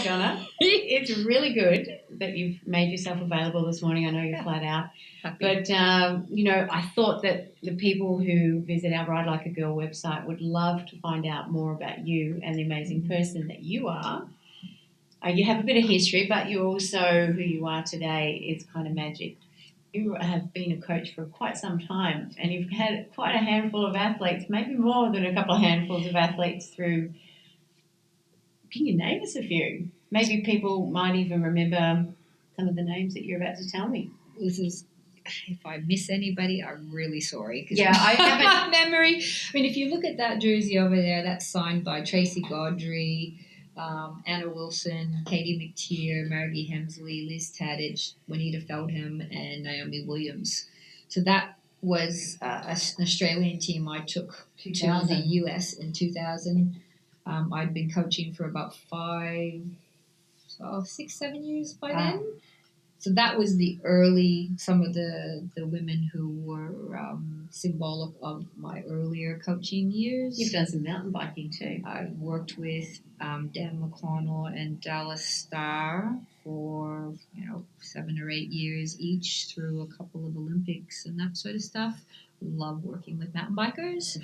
Donna. It's really good that you've made yourself available this morning. I know you're flat out. Happy. But, I thought that the people who visit our Ride Like a Girl website would love to find out more about you and the amazing person that you are. You have a bit of history, but you also, who you are today is kind of magic. You have been a coach for quite some time, and you've had quite a handful of athletes, maybe more than a couple of handfuls of athletes through. Can you name us a few? Maybe people might even remember some of the names that you're about to tell me. This is, if I miss anybody, I'm really sorry. Yeah, I haven't. Memory. I mean, if you look at that jersey over there, that's signed by Tracy Gaudry, Anna Wilson, Katie McTeer, Margie Hemsley, Liz Tadich, Juanita Feldham, and Naomi Williams. So that was an Australian team I took to the US in 2000. I'd been coaching for about 6, 7 years by then. So that was some of the women who were symbolic of my earlier coaching years. You've done some mountain biking too. I worked with Dan McConnell and Dallas Starr for 7 or 8 years each through a couple of Olympics and that sort of stuff. Love working with mountain bikers.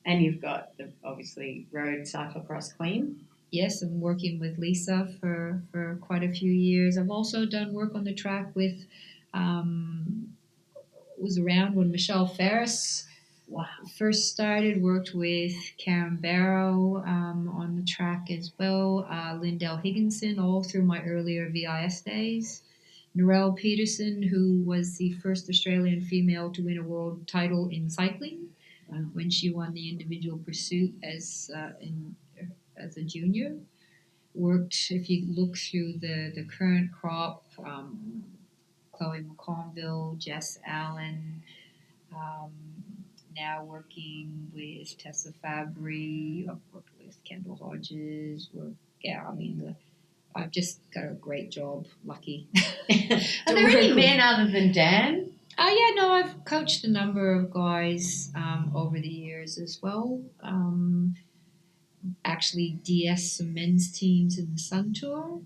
And you've got the obviously road cyclocross queen. Yes, I'm working with Lisa for quite a few years. I've also done work on the track with, was around when Michelle Ferris first started, worked with Karen Barrow on the track as well, Lindell Higginson, all through my earlier VIS days. Narelle Peterson, who was the first Australian female to win a world title in cycling when she won the individual pursuit as a junior. Worked, if you look through the current crop, Chloe McConville, Jess Allen, now working with Tessa Fabry. I've worked with Kendall Hodges. I've just got a great job, lucky. Are there any men other than Dan? I've coached a number of guys over the years as well. Actually DS some men's teams in the Sun Tour.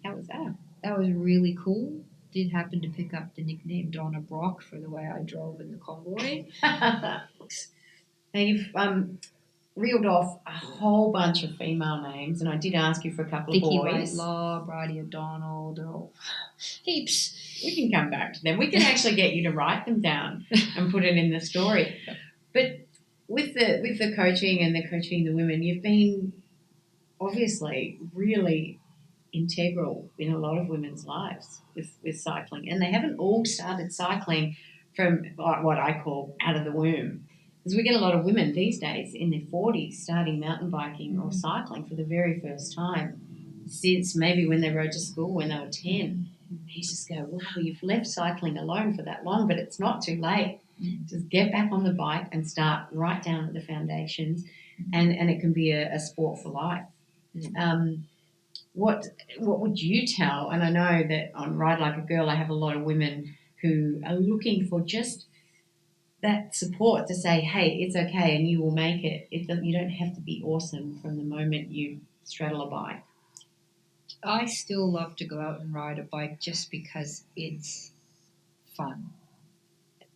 How was that? That was really cool. Did happen to pick up the nickname Donna Brock for the way I drove in the convoy. Now you've reeled off a whole bunch of female names, and I did ask you for a couple Vicky of boys. Whitelaw, Bridie O'Donnell, heaps. We can come back to them. We can actually get you to write them down and put it in the story. But with the coaching and the coaching the women, you've been obviously really integral in a lot of women's lives with cycling. And they haven't all started cycling from what I call out of the womb. Because we get a lot of women these days in their 40s starting mountain biking or cycling for the very first time since maybe when they rode to school when they were 10. You just go, wow, you've left cycling alone for that long, but it's not too late. Just get back on the bike and start right down at the foundations, and it can be a sport for life. What would you tell? And I know that on Ride Like a Girl, I have a lot of women who are looking for just that support to say, hey, it's okay and you will make it. You don't have to be awesome from the moment you straddle a bike. I still love to go out and ride a bike just because it's fun.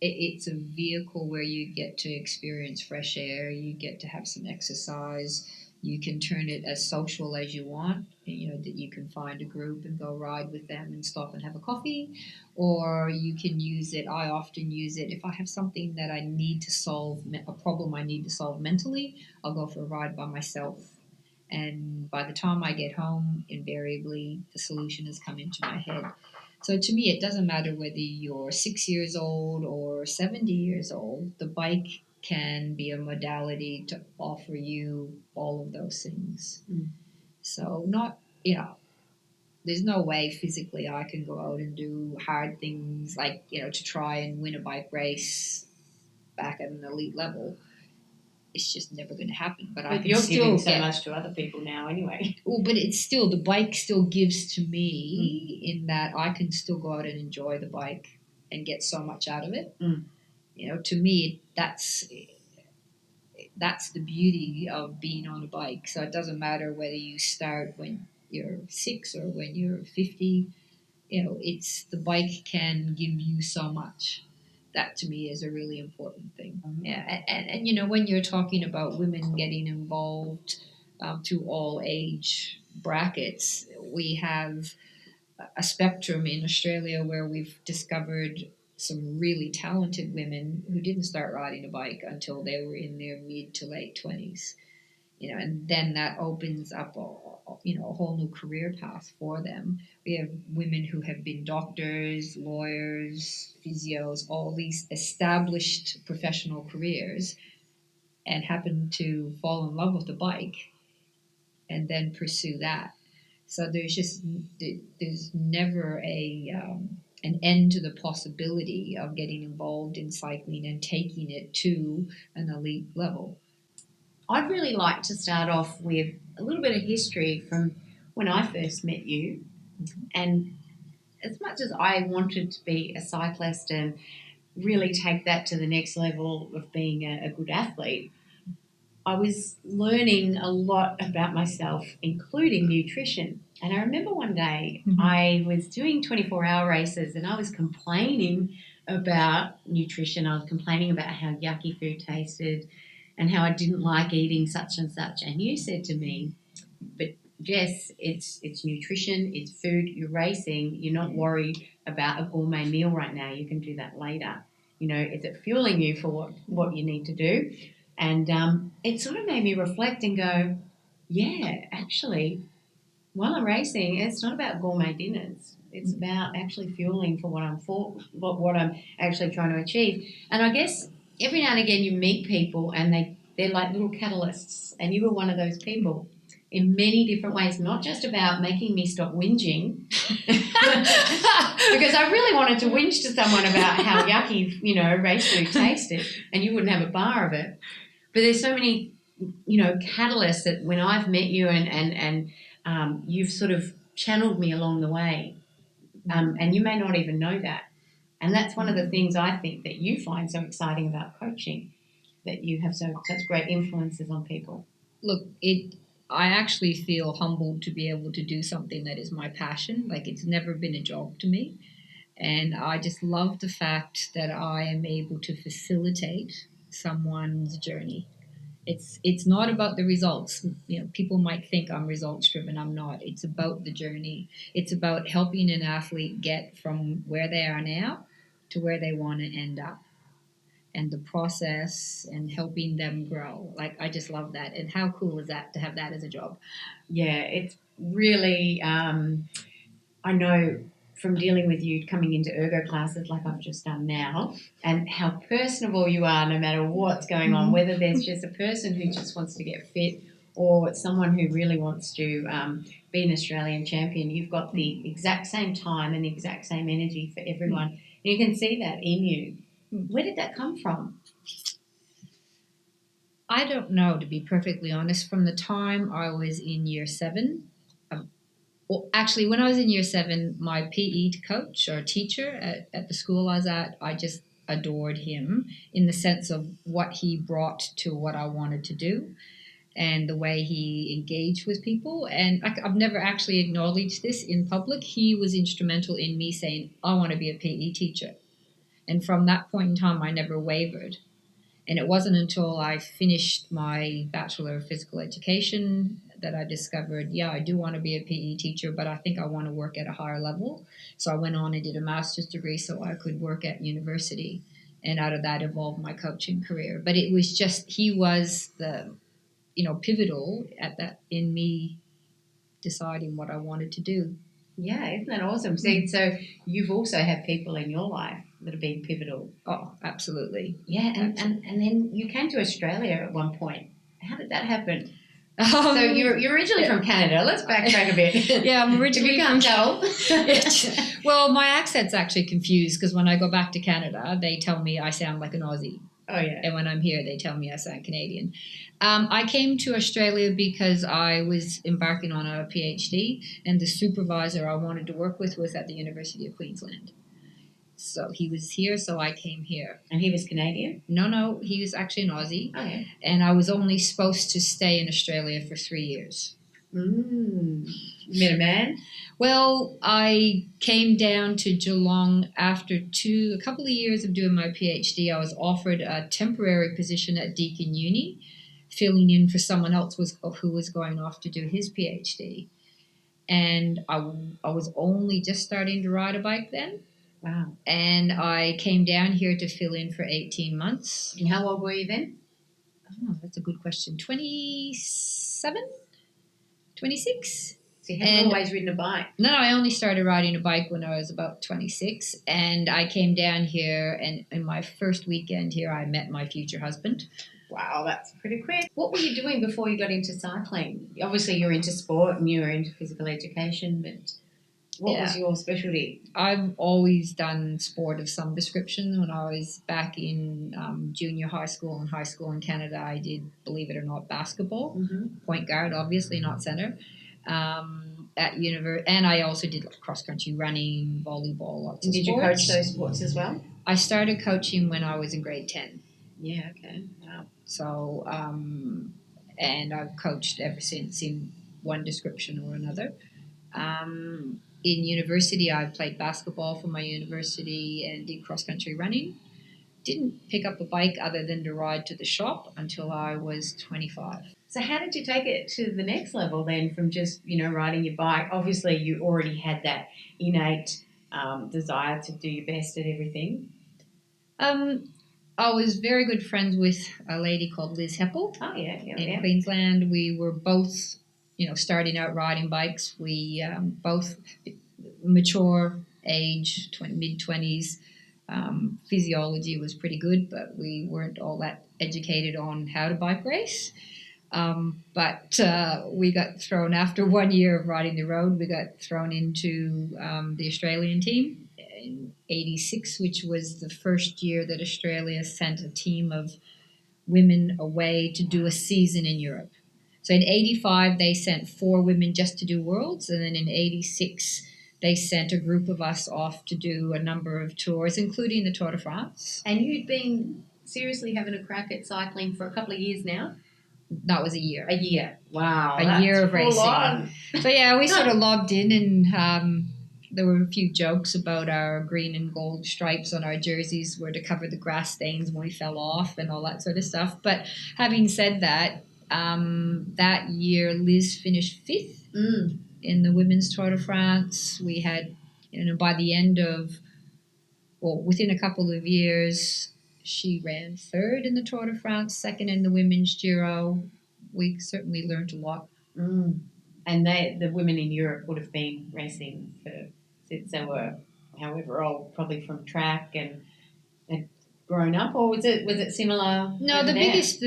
It's a vehicle where you get to experience fresh air, you get to have some exercise, you can turn it as social as you want, that you can find a group and go ride with them and stop and have a coffee, or you can use it. I often use it if I have something that I need to solve, a problem I need to solve mentally, I'll go for a ride by myself. And by the time I get home, invariably the solution has come into my head. So to me, it doesn't matter whether you're 6 years old or 70 years old. The bike can be a modality to offer you all of those things. So there's no way physically I can go out and do hard things like, to try and win a bike race back at an elite level. It's just never going to happen. But you're giving so much to other people now anyway. Oh, but it's still, the bike still gives to me in that I can still go out and enjoy the bike and get so much out of it. To me, that's the beauty of being on a bike. So it doesn't matter whether you start when you're 6 or when you're 50. It's the bike can give you so much. That to me is a really important thing. Yeah, and when you're talking about women getting involved through all age brackets, we have a spectrum in Australia where we've discovered some really talented women who didn't start riding a bike until they were in their mid to late 20s. And then that opens up a whole new career path for them. We have women who have been doctors, lawyers, physios, all these established professional careers, and happen to fall in love with the bike and then pursue that. So there's never an end to the possibility of getting involved in cycling and taking it to an elite level. I'd really like to start off with a little bit of history from when I first met you. And as much as I wanted to be a cyclist and really take that to the next level of being a good athlete, I was learning a lot about myself, including nutrition. And I remember one day I was doing 24-hour races and I was complaining about nutrition. I was complaining about how yucky food tasted and how I didn't like eating such and such. And you said to me, but Jess, it's nutrition, it's food, you're racing, you're not worried about a gourmet meal right now. You can do that later. Is it fueling you for what you need to do? And it sort of made me reflect and go, yeah, actually, while I'm racing, it's not about gourmet dinners. It's about actually fueling for what I'm actually trying to achieve. And I guess every now and again you meet people and they're like little catalysts, and you were one of those people in many different ways, not just about making me stop whinging, because I really wanted to whinge to someone about how yucky, race food tasted, and you wouldn't have a bar of it. But there's so many, catalysts that when I've met you and you've sort of channeled me along the way, and you may not even know that. And that's one of the things I think that you find so exciting about coaching, that you have such great influences on people. Look, I actually feel humbled to be able to do something that is my passion. Like, it's never been a job to me. And I just love the fact that I am able to facilitate someone's journey. It's not about the results. People might think I'm results driven. I'm not. It's about the journey. It's about helping an athlete get from where they are now to where they want to end up, and the process and helping them grow. Like, I just love that. And how cool is that to have that as a job? Yeah, it's really, I know from dealing with you coming into ergo classes like I've just done now, and how personable you are no matter what's going on, whether there's just a person who just wants to get fit or someone who really wants to be an Australian champion. You've got the exact same time and the exact same energy for everyone. And you can see that in you. Where did that come from? I don't know, to be perfectly honest. From the time I was in year 7, actually, when I was in year 7, my PE coach or teacher at the school I was at, I just adored him in the sense of what he brought to what I wanted to do and the way he engaged with people. And I've never actually acknowledged this in public. He was instrumental in me saying, I want to be a PE teacher. And from that point in time, I never wavered. And it wasn't until I finished my Bachelor of Physical Education that I discovered, I do want to be a PE teacher, but I think I want to work at a higher level. So I went on and did a master's degree so I could work at university. And out of that evolved my coaching career. But it was just, he was the, pivotal at that in me deciding what I wanted to do. Yeah, isn't that awesome? See, so you've also had people in your life that have been pivotal. Oh, absolutely. Yeah, and then you came to Australia at one point. How did that happen? So you're originally from Canada. Let's backtrack a bit. Yeah, I'm originally from Canada. Well, my accent's actually confused because when I go back to Canada, they tell me I sound like an Aussie. Oh, yeah. And when I'm here, they tell me I sound Canadian. I came to Australia because I was embarking on a PhD, and the supervisor I wanted to work with was at the University of Queensland. So he was here, so I came here. And he was Canadian? No, he was actually an Aussie. Oh, yeah. And I was only supposed to stay in Australia for 3 years. You met a man? Well, I came down to Geelong after a couple of years of doing my PhD. I was offered a temporary position at Deakin Uni, filling in for someone else who was going off to do his PhD. And I was only just starting to ride a bike then. Wow. And I came down here to fill in for 18 months. And how old were you then? Oh, that's a good question. 27? 26? So you hadn't always ridden a bike? No, I only started riding a bike when I was about 26. And I came down here, and in my first weekend here, I met my future husband. Wow, that's pretty quick. What were you doing before you got into cycling? Obviously, you're into sport and you were into physical education, but what was your specialty? I've always done sport of some description. When I was back in junior high school and high school in Canada, I did, believe it or not, basketball. Point guard, obviously, not center. At university, and I also did cross-country running, volleyball, lots of sports. Did you coach those sports as well? I started coaching when I was in grade 10. Yeah, okay. Wow. So, and I've coached ever since in one description or another. In university, I played basketball for my university and did cross-country running. Didn't pick up a bike other than to ride to the shop until I was 25. So how did you take it to the next level then from just, riding your bike? Obviously, you already had that innate desire to do your best at everything. I was very good friends with a lady called Liz Heppel. Oh, yeah. In Queensland. We were both, starting out riding bikes. We both mature age, mid-20s. Physiology was pretty good, but we weren't all that educated on how to bike race. But we got thrown, after 1 year of riding the road, we got thrown into the Australian team in 86, which was the first year that Australia sent a team of women away to do a season in Europe. So in 85, they sent 4 women just to do Worlds, and then in 86, they sent a group of us off to do a number of tours, including the Tour de France. And you'd been seriously having a crack at cycling for a couple of years now? That was a year. A year. Wow. A year of racing. On. So yeah, we sort of logged in, and there were a few jokes about our green and gold stripes on our jerseys were to cover the grass stains when we fell off and all that sort of stuff. But having said that, that year Liz finished 5th in the women's Tour de France. We had, by the end of, within a couple of years, she ran 3rd in the Tour de France, 2nd in the women's Giro. We certainly learned a lot. And the women in Europe would have been racing since they were however old, probably from track and grown up, or was it similar? No, the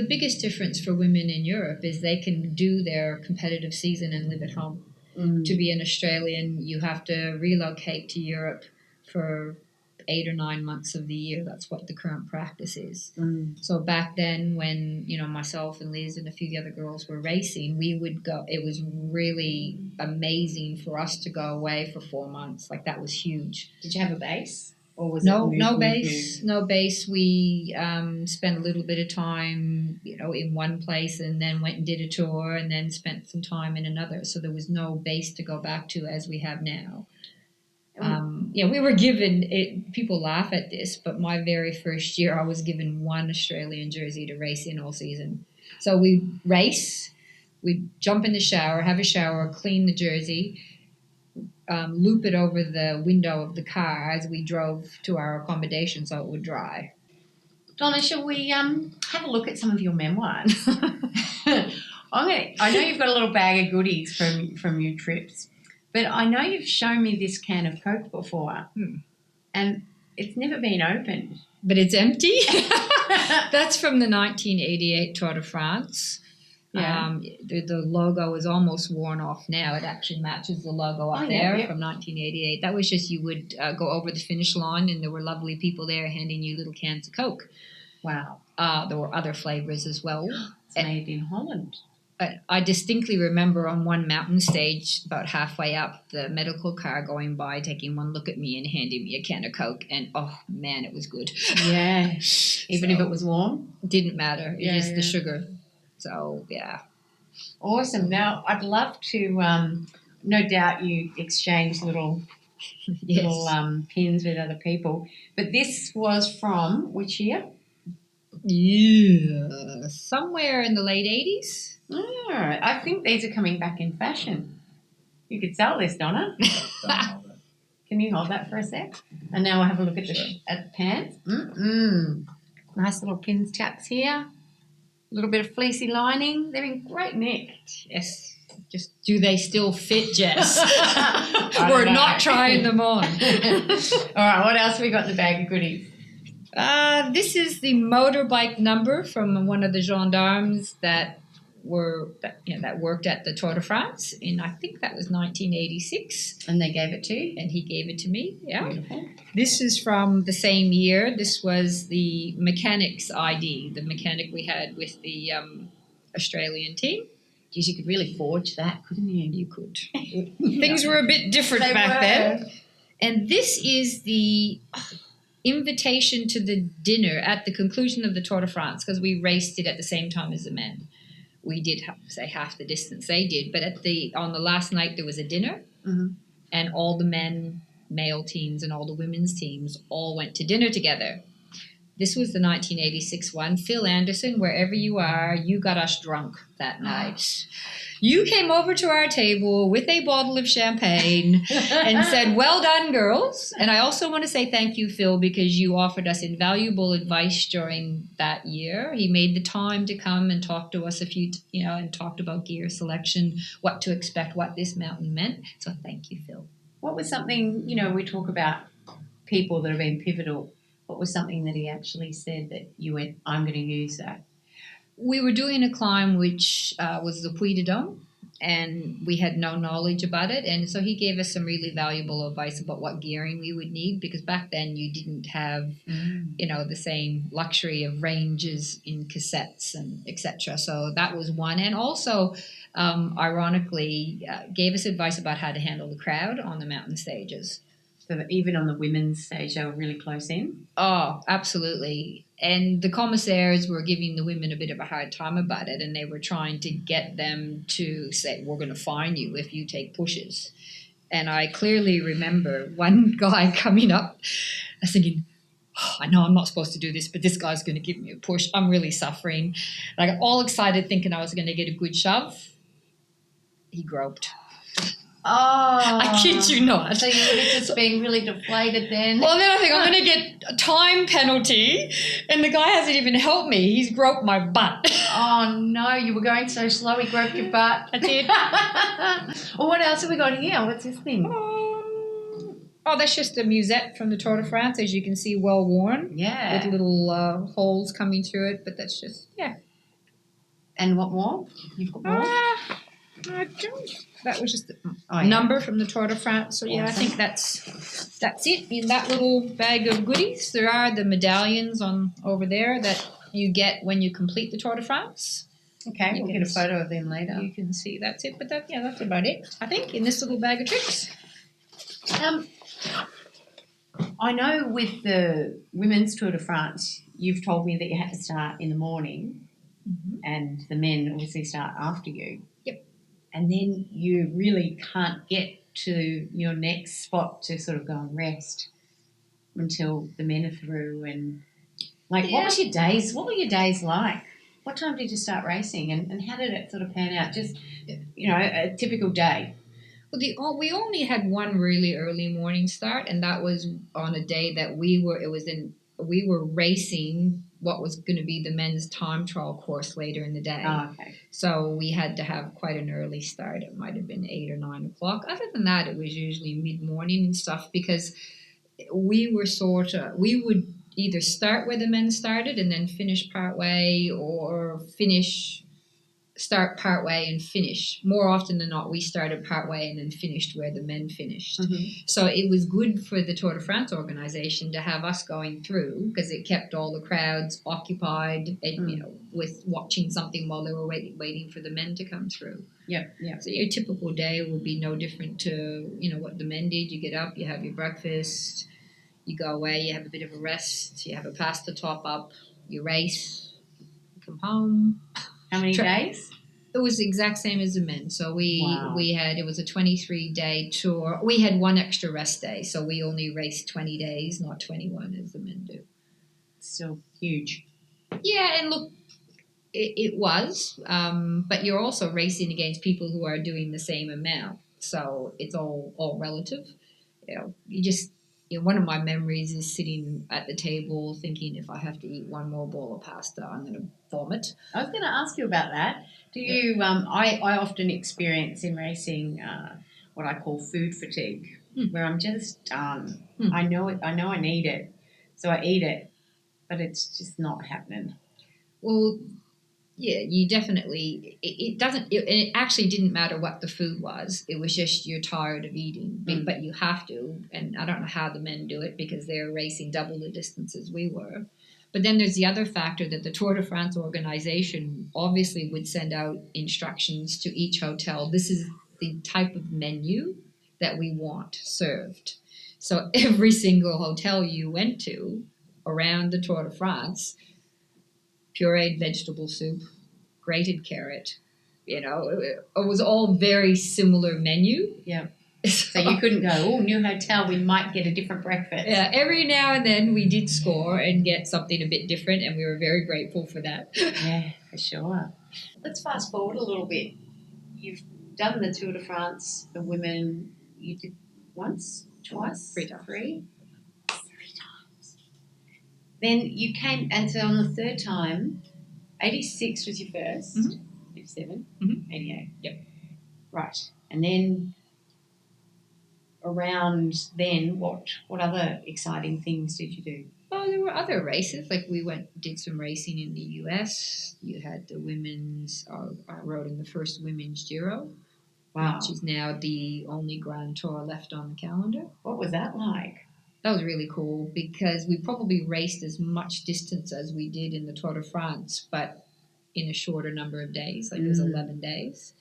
biggest difference for women in Europe is they can do their competitive season and live at home. To be an Australian, you have to relocate to Europe for 8 or 9 months of the year. That's what the current practice is. So back then, when myself and Liz and a few of the other girls were racing, we would go. It was really amazing for us to go away for 4 months. Like, that was huge. Did you have a base, or was no it base? No base. We spent a little bit of time, in one place, and then went and did a tour, and then spent some time in another. So there was no base to go back to as we have now. We were given it. People laugh at this, but my very first year, I was given one Australian jersey to race in all season. So we'd race, we'd jump in the shower, have a shower, clean the jersey, loop it over the window of the car as we drove to our accommodation so it would dry. Donna, shall we have a look at some of your memoirs? I know you've got a little bag of goodies from your trips. But I know you've shown me this can of Coke before, and it's never been opened. But it's empty? That's from the 1988 Tour de France. Yeah. The logo is almost worn off now. It actually matches the logo up there from 1988. That was just you would go over the finish line, and there were lovely people there handing you little cans of Coke. Wow. There were other flavors as well. It's made in Holland. I distinctly remember on one mountain stage, about halfway up, the medical car going by, taking one look at me and handing me a can of Coke. And oh man, it was good. Yeah. Even if it was warm? Didn't matter. It Yeah, is yeah. the sugar. So yeah. Awesome. Now, I'd love to, no doubt you exchange little Yes. pins with other people. But this was from which year? Yeah. Somewhere in the late 80s. Oh, I think these are coming back in fashion. You could sell this, Donna. Can you hold that for a sec? And now we'll have a look at the pants. Nice little pins taps here. A little bit of fleecy lining. They're in great nick. Yes. Just do they still fit, Jess? I We're don't know. not trying them on. All right, what else have we got in the bag of goodies? This is the motorbike number from one of the gendarmes that worked at the Tour de France in, I think that was 1986. And they gave it to you? And he gave it to me. Yeah. Beautiful. This is from the same year. This was the mechanic's ID, the mechanic we had with the Australian team. Geez, you could really forge that, couldn't you? You could. Things were a bit different back then. And this is the invitation to the dinner at the conclusion of the Tour de France, because we raced it at the same time as the men. We did say half the distance they did, but on the last night there was a dinner, and all the men, male teams, and all the women's teams all went to dinner together. This was the 1986 one. Phil Anderson, wherever you are, you got us drunk that night. You came over to our table with a bottle of champagne and said, "Well done, girls." And I also want to say thank you, Phil, because you offered us invaluable advice during that year. He made the time to come and talk to us and talked about gear selection, what to expect, what this mountain meant. So thank you, Phil. What was something, we talk about people that have been pivotal. What was something that he actually said that you went, I'm going to use that? We were doing a climb which was the Puy de Dôme, and we had no knowledge about it. And so he gave us some really valuable advice about what gearing we would need, because back then you didn't have, the same luxury of ranges in cassettes and etc. So that was one. And also, ironically, gave us advice about how to handle the crowd on the mountain stages. So that even on the women's stage, they were really close in? Oh, absolutely. And the commissaires were giving the women a bit of a hard time about it, and they were trying to get them to say, we're going to fine you if you take pushes. And I clearly remember one guy coming up, I was thinking, I know I'm not supposed to do this, but this guy's going to give me a push. I'm really suffering. And I got all excited thinking I was going to get a good shove. He groped. Oh. I kid you not. So you would have just been really deflated then? Well, then I think I'm going to get a time penalty, and the guy hasn't even helped me. He's groped my butt. Oh, no. You were going so slow, he groped your butt. I did. Well, what else have we got here? What's this thing? That's just a musette from the Tour de France, as you can see, well worn. Yeah. With little holes coming through it, but that's just, yeah. And what more? You've got more? I don't. That was just the number from the Tour de France. So, yeah, awesome. I think that's it in that little bag of goodies. There are the medallions over there that you get when you complete the Tour de France. Okay, we'll get a photo of them later. You can see that's it. But that's about it, I think, in this little bag of tricks. I know with the women's Tour de France, you've told me that you had to start in the morning, and the men obviously start after you. Yep. And then you really can't get to your next spot to sort of go and rest until the men are through. And what were your days like? What time did you start racing, and how did it sort of pan out? Just, a typical day. Well, we only had one really early morning start, and that was on a day that we were racing what was going to be the men's time trial course later in the day. Oh, okay. So we had to have quite an early start. It might have been 8 or 9 o'clock. Other than that, it was usually mid-morning and stuff, because we would either start where the men started and then finish part way, or finish start part way and finish. More often than not, we started part way and then finished where the men finished. So it was good for the Tour de France organization to have us going through, because it kept all the crowds occupied and, with watching something while they were waiting for the men to come through. Yep. So your typical day would be no different to, what the men did. You get up, you have your breakfast, you go away, you have a bit of a rest, you have a pasta top up, you race, you come home. How many days? It was the exact same as the men. So it was a 23-day tour. We had one extra rest day, so we only raced 20 days, not 21 as the men do. Still huge. Yeah, and look, it was, but you're also racing against people who are doing the same amount. So it's all relative. One of my memories is sitting at the table thinking, if I have to eat one more bowl of pasta, I'm going to vomit. I was going to ask you about that. Do you? I often experience in racing what I call food fatigue, where I'm just done. I know it. I know I need it, so I eat it, but it's just not happening. Well, yeah, you definitely. It doesn't. It actually didn't matter what the food was. It was just you're tired of eating, but you have to. And I don't know how the men do it, because they're racing double the distances we were. But then there's the other factor that the Tour de France organization obviously would send out instructions to each hotel. This is the type of menu that we want served. So every single hotel you went to around the Tour de France, pureed vegetable soup, grated carrot, it was all very similar menu. Yeah. So you couldn't go, new hotel, we might get a different breakfast. Yeah, every now and then we did score and get something a bit different, and we were very grateful for that. Yeah, for sure. Let's fast forward a little bit. You've done the Tour de France for women. You did once, twice? Three times. Three times. Then you came, and so on the third time, 86 was your first, 87, 88. Yep. Right. And then around then, what other exciting things did you do? Well, there were other races. Like we did some racing in the US. You had the women's. I rode in the first women's Giro, which is now the only Grand Tour left on the calendar. What was that like? That was really cool, because we probably raced as much distance as we did in the Tour de France, but in a shorter number of days. Like it was 11 days.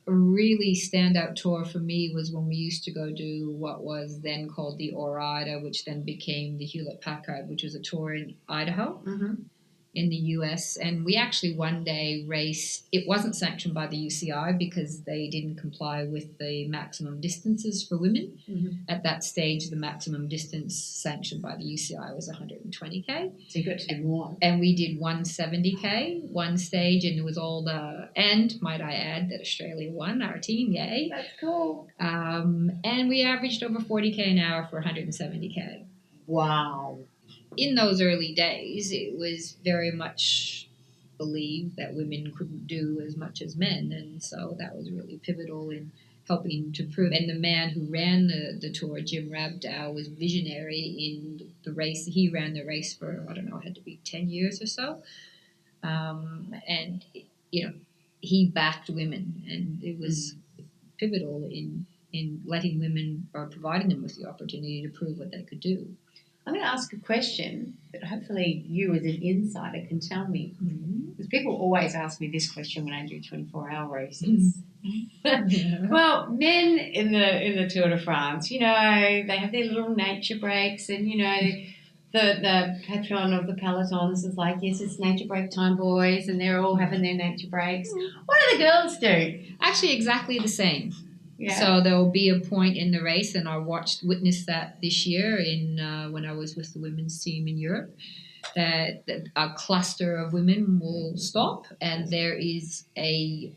A really standout tour for me was when we used to go do what was then called the Ore-Ida, which then became the Hewlett-Packard, which was a tour in Idaho, in the US. And we actually one day raced. It wasn't sanctioned by the UCI because they didn't comply with the maximum distances for women. At that stage, the maximum distance sanctioned by the UCI was 120K. So you got to do more. And we did 170K, one stage, and it was and might I add that Australia won, our team, yay. That's cool. And we averaged over 40K an hour for 170K. Wow. In those early days, it was very much believed that women couldn't do as much as men, and so that was really pivotal in helping to prove. And the man who ran the tour, Jim Rabdow, was visionary in the race. He ran the race for, I don't know, it had to be 10 years or so, and he backed women, and it was pivotal in letting women, or providing them with the opportunity to prove what they could do. I'm going to ask a question that hopefully you as an insider can tell me. Because people always ask me this question when I do 24-hour races. Well, men in the Tour de France, they have their little nature breaks, and, the patron of the pelotons is like, yes, it's nature break time, boys, and they're all having their nature breaks. What do the girls do? Actually, exactly the same. Yeah. So there will be a point in the race, and I witnessed that this year when I was with the women's team in Europe, that a cluster of women will stop, and there is an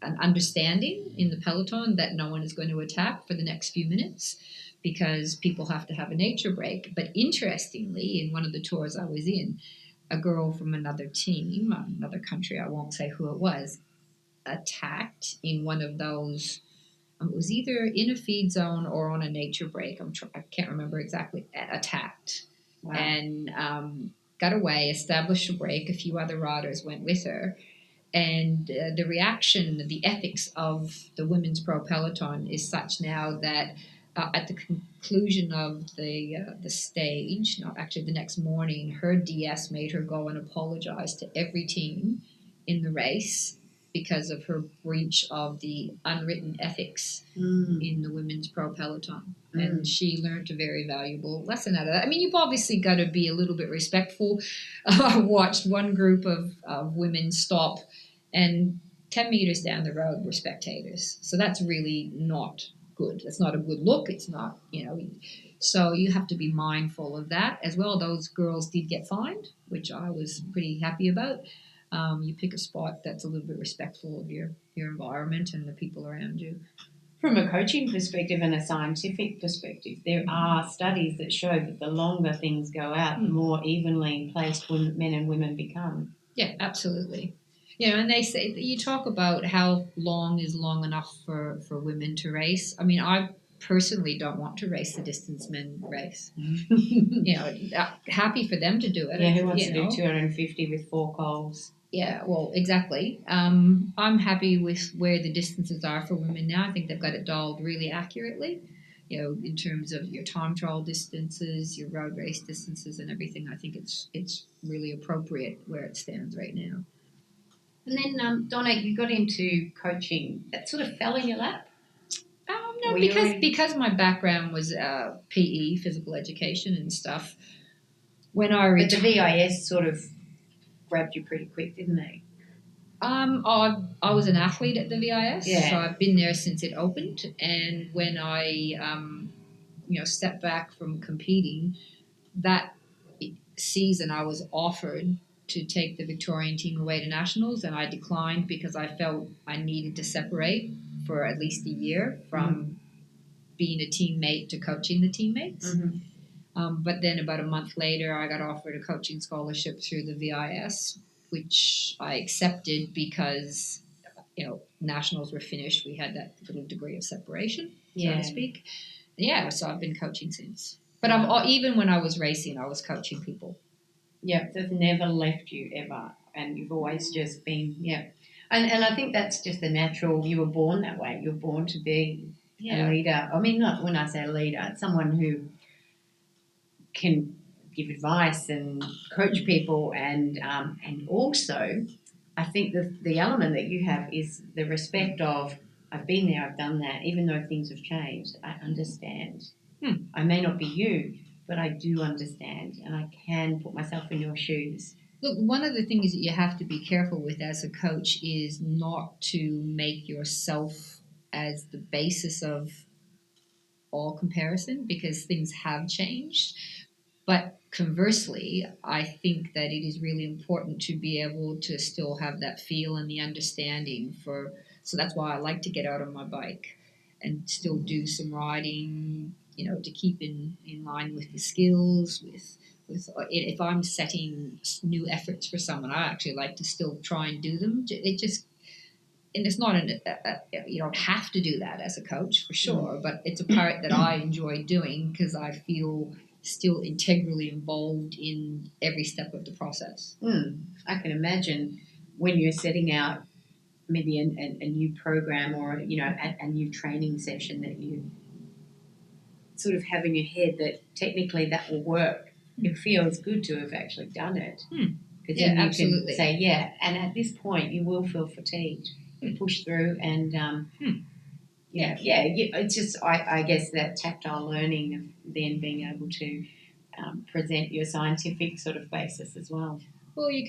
understanding in the peloton that no one is going to attack for the next few minutes, because people have to have a nature break. But interestingly, in one of the tours I was in, a girl from another team, another country, I won't say who it was, attacked in one of those. It was either in a feed zone or on a nature break. I can't remember exactly. Attacked. Wow. And got away, established a break. A few other riders went with her. And the reaction, the ethics of the women's pro peloton is such now that at the conclusion of the stage, no, actually the next morning, her DS made her go and apologize to every team in the race because of her breach of the unwritten ethics in the women's pro peloton. And she learned a very valuable lesson out of that. I mean, you've obviously got to be a little bit respectful. I watched one group of women stop, and 10 meters down the road were spectators. So that's really not good. That's not a good look. It's not, so you have to be mindful of that as well. Those girls did get fined, which I was pretty happy about. You pick a spot that's a little bit respectful of your environment and the people around you. From a coaching perspective and a scientific perspective, there are studies that show that the longer things go out, the more evenly placed men and women become. Yeah, absolutely. And they say, you talk about how long is long enough for women to race. I mean, I personally don't want to race the distance men race. Happy for them to do it. Yeah, who wants to do 250 with 4 goals? Yeah, well, exactly. I'm happy with where the distances are for women now. I think they've got it dialed really accurately, in terms of your time trial distances, your road race distances, and everything. I think it's really appropriate where it stands right now. And then, Donna, you got into coaching. That sort of fell in your lap? No, because my background was PE, physical education and stuff. When I But the VIS sort of grabbed you pretty quick, didn't they? I was an athlete at the VIS, yeah. So I've been there since it opened. And when I, stepped back from competing, that season I was offered to take the Victorian team away to nationals, and I declined because I felt I needed to separate for at least a year from being a teammate to coaching the teammates. But then about a month later, I got offered a coaching scholarship through the VIS, which I accepted because, nationals were finished. We had that little degree of separation, so to speak. Yeah, so I've been coaching since. But even when I was racing, I was coaching people. Yeah, so it's never left you ever, and you've always just been, And I think that's just the natural, you were born that way. You're born to be a leader. I mean, not when I say a leader, it's someone who can give advice and coach people, and also I think the element that you have is the respect of, I've been there, I've done that, even though things have changed, I understand. I may not be you, but I do understand, and I can put myself in your shoes. Look, one of the things that you have to be careful with as a coach is not to make yourself as the basis of all comparison, because things have changed. But conversely, I think that it is really important to be able to still have that feel and the understanding so that's why I like to get out on my bike and still do some riding, to keep in line with the skills, with if I'm setting new efforts for someone, I actually like to still try and do them. And it's not you don't have to do that as a coach for sure, but it's a part that I enjoy doing because I feel still integrally involved in every step of the process. I can imagine when you're setting out maybe a new program or a new training session that you sort of have in your head that technically that will work. It feels good to have actually done it. Because then you absolutely. can say, and at this point you will feel fatigued. You push through and it's just I guess that tactile learning of then being able to present your scientific sort of basis as well. Well, you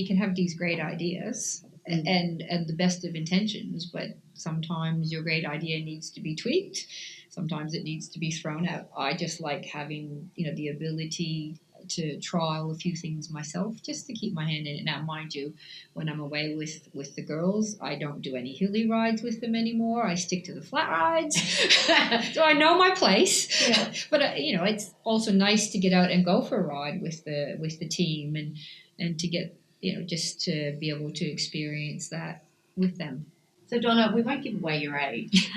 can have these great ideas and the best of intentions, but sometimes your great idea needs to be tweaked. Sometimes it needs to be thrown out. I just like having the ability to trial a few things myself just to keep my hand in it. Now, mind you, when I'm away with the girls, I don't do any hilly rides with them anymore. I stick to the flat rides. So I know my place. Yeah. But, it's also nice to get out and go for a ride with the team and to get, just to be able to experience that with them. So, Donna, we won't give away your age,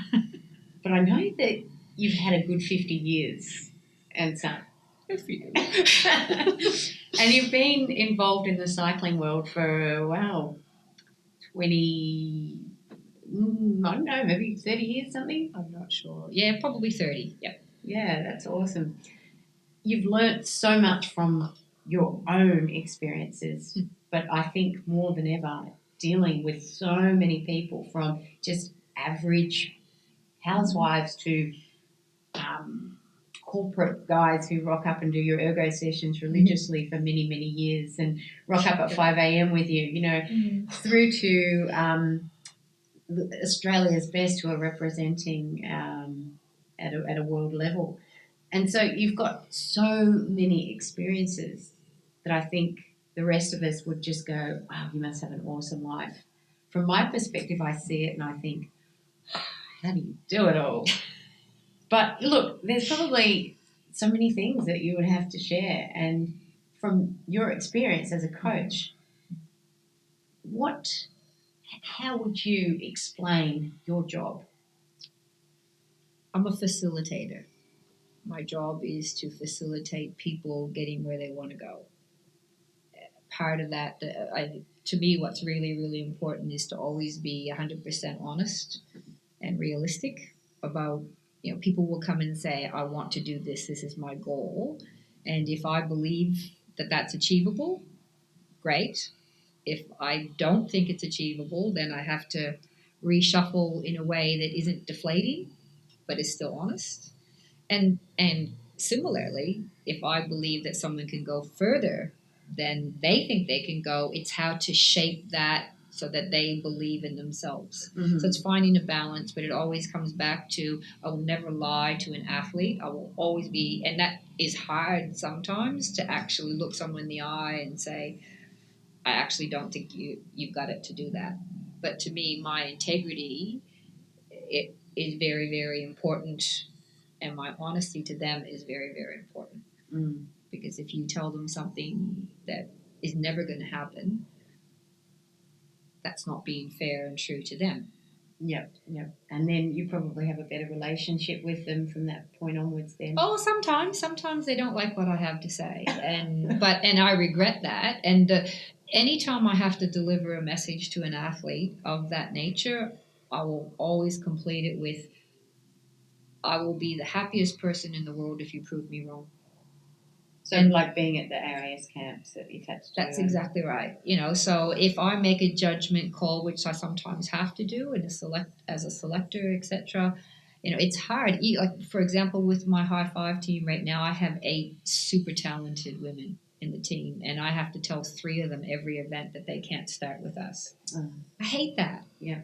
but I know that you've had a good 50 years and some. And you've been involved in the cycling world for, wow, 20, I don't know, maybe 30 years, something? I'm not sure. Yeah, probably 30. Yep. Yeah, that's awesome. You've learnt so much from your own experiences, but I think more than ever, dealing with so many people from just average housewives to corporate guys who rock up and do your ergo sessions religiously for many, many years and rock up at 5 a.m. with you, through to Australia's best who are representing at a world level. And so you've got so many experiences that I think the rest of us would just go, wow, you must have an awesome life. From my perspective, I see it and I think, how do you do it all? But look, there's probably so many things that you would have to share. And from your experience as a coach, how would you explain your job? I'm a facilitator. My job is to facilitate people getting where they want to go. Part of that, to me, what's really, really important is to always be 100% honest and realistic about, people will come and say, I want to do this, this is my goal. And if I believe that that's achievable, great. If I don't think it's achievable, then I have to reshuffle in a way that isn't deflating, but is still honest. And similarly, if I believe that someone can go further than they think they can go, it's how to shape that so that they believe in themselves. Mm-hmm. So it's finding a balance, but it always comes back to, I will never lie to an athlete. I will always be, and that is hard sometimes, to actually look someone in the eye and say, I actually don't think you've got it to do that. But to me, my integrity, it is very, very important. And my honesty to them is very, very important. Because if you tell them something that is never going to happen, that's not being fair and true to them. Yep. And then you probably have a better relationship with them from that point onwards then. Oh, sometimes they don't like what I have to say. And I regret that. And anytime I have to deliver a message to an athlete of that nature, I will always complete it with, I will be the happiest person in the world if you prove me wrong. So like being at the RAS camps that you've had to do. That's exactly right. So if I make a judgment call, which I sometimes have to do as a selector, etc., it's hard. Like, for example, with my high five team right now, I have 8 super talented women in the team, and I have to tell 3 of them every event that they can't start with us. I hate that. Yeah.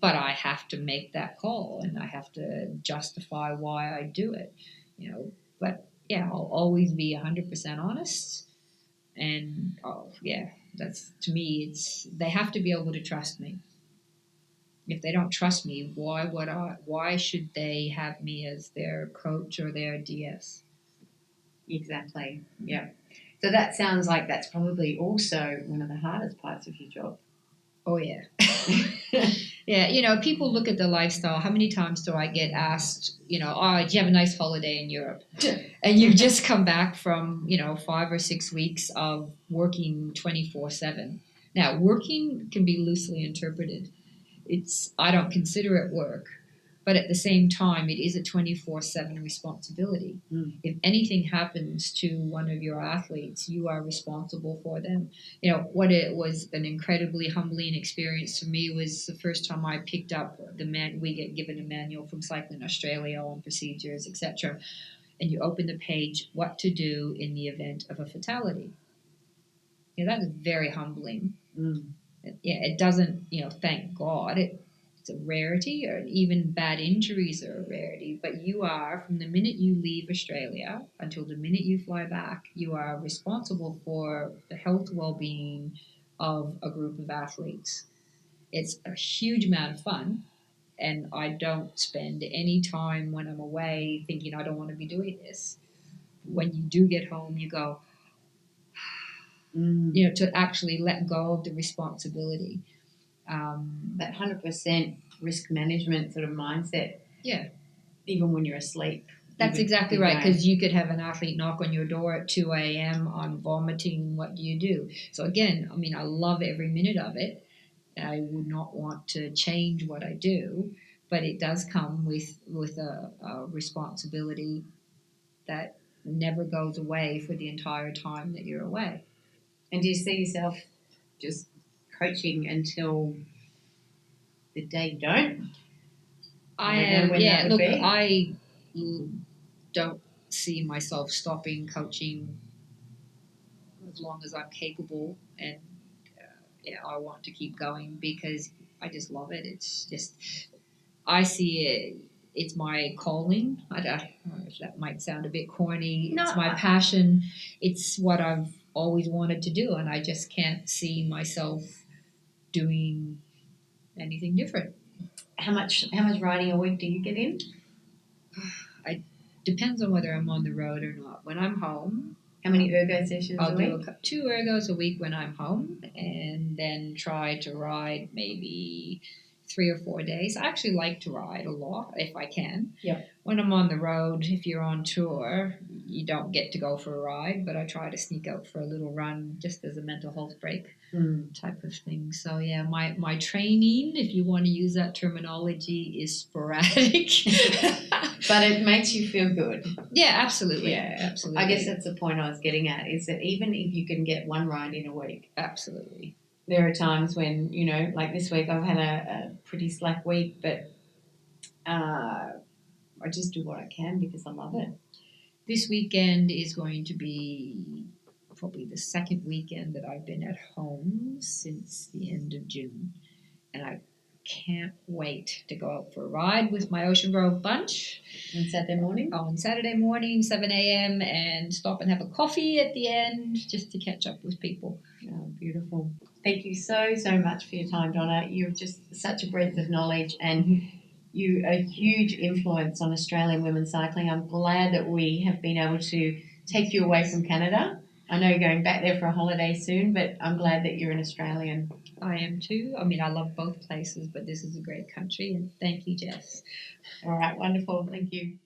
But I have to make that call, and I have to justify why I do it. But yeah, I'll always be 100% honest, and that's, to me, they have to be able to trust me. If they don't trust me, why should they have me as their coach or their DS? Exactly. Yeah. So that sounds like that's probably also one of the hardest parts of your job. Oh yeah. Yeah, people look at the lifestyle. How many times do I get asked, did you have a nice holiday in Europe? And you've just come back from, 5 or 6 weeks of working 24/7. Now, working can be loosely interpreted. I don't consider it work, but at the same time, it is a 24/7 responsibility. If anything happens to one of your athletes, you are responsible for them. What it was an incredibly humbling experience for me was the first time I picked up we get given a manual from Cycling Australia on procedures, etc. And you open the page, what to do in the event of a fatality. That is very humbling. It doesn't, thank God, it's a rarity, or even bad injuries are a rarity. But you are, from the minute you leave Australia until the minute you fly back, you are responsible for the health, well-being of a group of athletes. It's a huge amount of fun, and I don't spend any time when I'm away thinking I don't want to be doing this. When you do get home, you go, to actually let go of the responsibility. That 100% risk management sort of mindset. Yeah. Even when you're asleep. That's would exactly be right, going. because you could have an athlete knock on your door at 2 a.m. on vomiting. What do you do? So again, I mean, I love every minute of it. I would not want to change what I do, but it does come with a responsibility that never goes away for the entire time that you're away. And do you see yourself just coaching until the day you don't? I don't know am, when yeah. that would Look, be. I don't see myself stopping coaching as long as I'm capable, and yeah, I want to keep going because I just love it. It's just I see it. It's my calling. I don't know if that might sound a bit corny. No, It's my passion. It's what I've always wanted to do, and I just can't see myself doing anything different. How much riding a week do you get in? It depends on whether I'm on the road or not. When I'm home, How many ergo sessions I'll a do week? 2 ergos a week when I'm home, and then try to ride maybe 3 or 4 days. I actually like to ride a lot if I can. Yep. When I'm on the road, if you're on tour, you don't get to go for a ride, but I try to sneak out for a little run just as a mental health break type of thing. So yeah, my training, if you want to use that terminology, is sporadic. But it makes you feel good. Yeah, absolutely. Yeah, absolutely. I guess that's the point I was getting at, is that even if you can get one ride in a week, Absolutely. there are times when, like this week I've had a pretty slack week, but I just do what I can because I love it. This weekend is going to be probably the second weekend that I've been at home since the end of June. And I can't wait to go out for a ride with my Ocean Grove bunch. On Saturday morning? On Saturday morning, 7 a.m., and stop and have a coffee at the end just to catch up with people. Oh, beautiful. Thank you so, so much for your time, Donna. You're just such a breadth of knowledge, and you are a huge influence on Australian women's cycling. I'm glad that we have been able to take you away from Canada. I know you're going back there for a holiday soon, but I'm glad that you're an Australian. I am too. I mean, I love both places, but this is a great country, and thank you, Jess. All right, wonderful. Thank you.